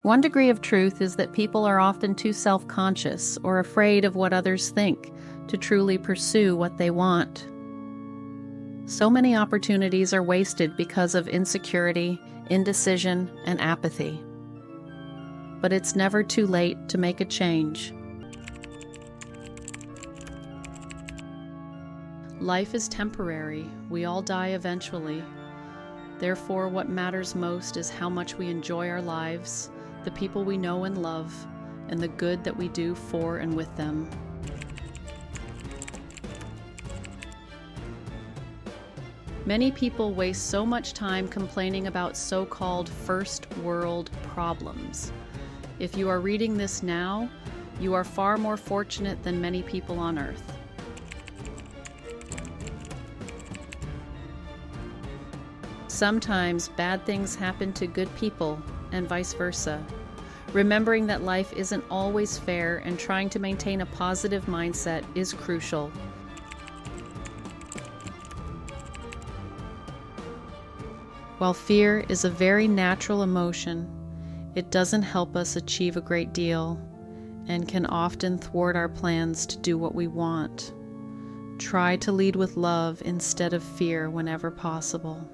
One degree of truth is that people are often too self-conscious or afraid of what others think to truly pursue what they want. So many opportunities are wasted because of insecurity, indecision, and apathy. But it's never too late to make a change. Life is temporary. We all die eventually. Therefore, what matters most is how much we enjoy our lives, the people we know and love, and the good that we do for and with them. Many people waste so much time complaining about so-called first world problems. If you are reading this now, you are far more fortunate than many people on Earth. Sometimes bad things happen to good people, and vice versa. Remembering that life isn't always fair and trying to maintain a positive mindset is crucial. While fear is a very natural emotion, it doesn't help us achieve a great deal and can often thwart our plans to do what we want. Try to lead with love instead of fear whenever possible.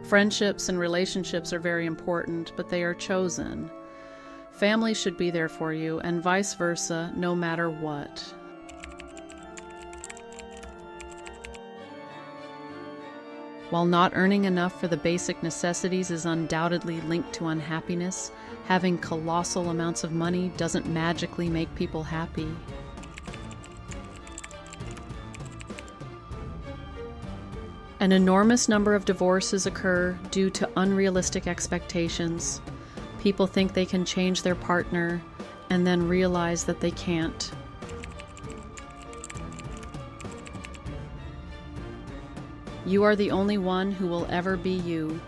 Friendships and relationships are very important, but they are chosen. Family should be there for you, and vice versa, no matter what. While not earning enough for the basic necessities is undoubtedly linked to unhappiness, having colossal amounts of money doesn't magically make people happy. An enormous number of divorces occur due to unrealistic expectations. People think they can change their partner and then realize that they can't. You are the only one who will ever be you.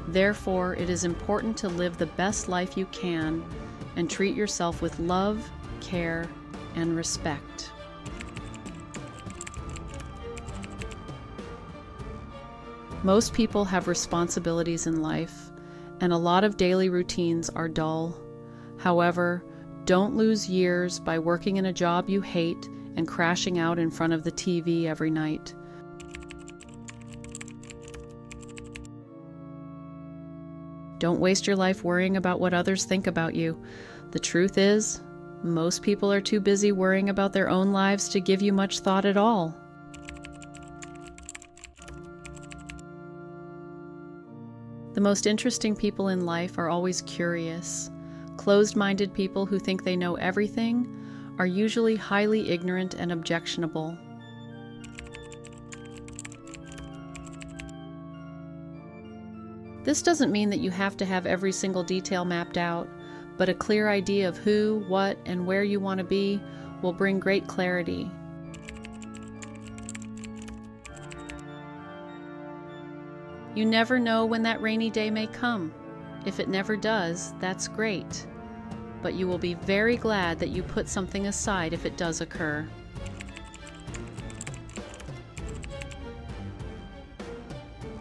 Therefore, it is important to live the best life you can and treat yourself with love, care, and respect. Most people have responsibilities in life, and a lot of daily routines are dull. However, don't lose years by working in a job you hate and crashing out in front of the TV every night. Don't waste your life worrying about what others think about you. The truth is, most people are too busy worrying about their own lives to give you much thought at all. The most interesting people in life are always curious. Closed-minded people who think they know everything are usually highly ignorant and objectionable. This doesn't mean that you have to have every single detail mapped out, but a clear idea of who, what, and where you want to be will bring great clarity. You never know when that rainy day may come. If it never does, that's great. But you will be very glad that you put something aside if it does occur.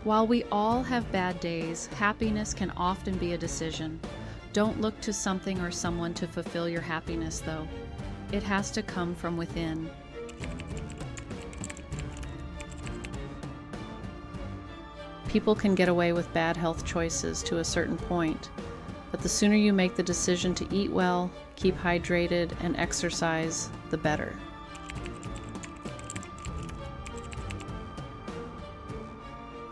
While we all have bad days, happiness can often be a decision. Don't look to something or someone to fulfill your happiness, though. It has to come from within. People can get away with bad health choices to a certain point, but the sooner you make the decision to eat well, keep hydrated, and exercise, the better.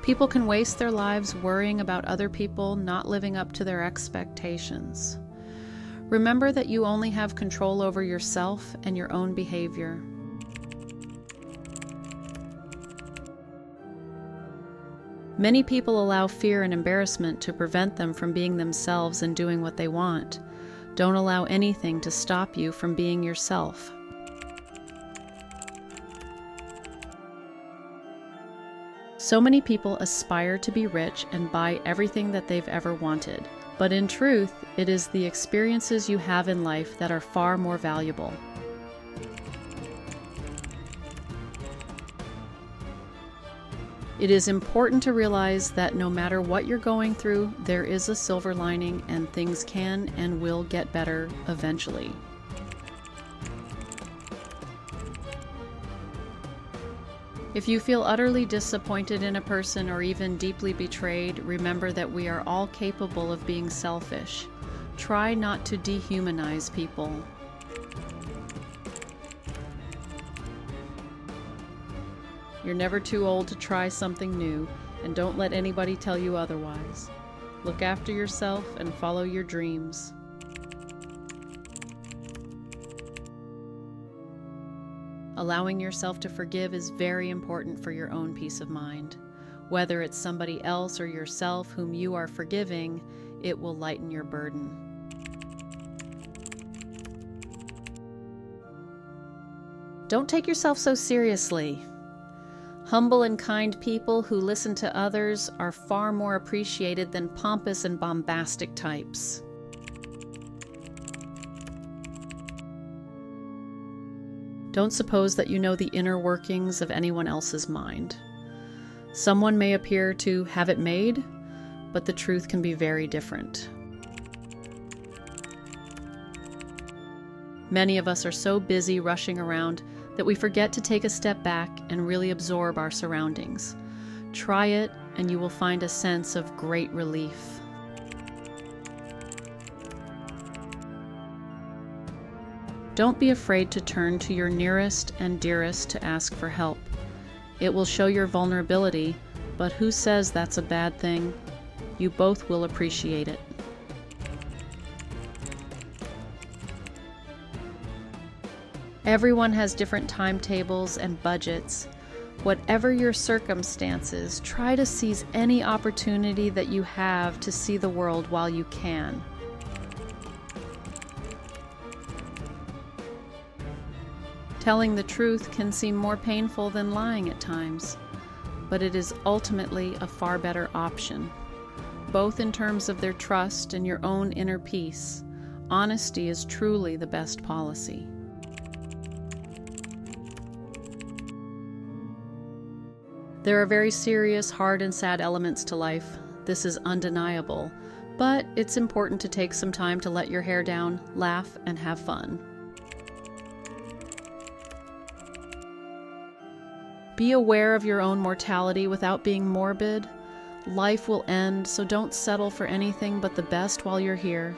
People can waste their lives worrying about other people not living up to their expectations. Remember that you only have control over yourself and your own behavior. Many people allow fear and embarrassment to prevent them from being themselves and doing what they want. Don't allow anything to stop you from being yourself. So many people aspire to be rich and buy everything that they've ever wanted. But in truth, it is the experiences you have in life that are far more valuable. It is important to realize that no matter what you're going through, there is a silver lining and things can and will get better eventually. If you feel utterly disappointed in a person or even deeply betrayed, remember that we are all capable of being selfish. Try not to dehumanize people. You're never too old to try something new, and don't let anybody tell you otherwise. Look after yourself and follow your dreams. Allowing yourself to forgive is very important for your own peace of mind. Whether it's somebody else or yourself whom you are forgiving, it will lighten your burden. Don't take yourself so seriously. Humble and kind people who listen to others are far more appreciated than pompous and bombastic types. Don't suppose that you know the inner workings of anyone else's mind. Someone may appear to have it made, but the truth can be very different. Many of us are so busy rushing around that we forget to take a step back and really absorb our surroundings. Try it, and you will find a sense of great relief. Don't be afraid to turn to your nearest and dearest to ask for help. It will show your vulnerability, but who says that's a bad thing? You both will appreciate it. Everyone has different timetables and budgets. Whatever your circumstances, try to seize any opportunity that you have to see the world while you can. Telling the truth can seem more painful than lying at times, but it is ultimately a far better option. Both in terms of their trust and your own inner peace, honesty is truly the best policy. There are very serious, hard, and sad elements to life. This is undeniable, but it's important to take some time to let your hair down, laugh, and have fun. Be aware of your own mortality without being morbid. Life will end, so don't settle for anything but the best while you're here.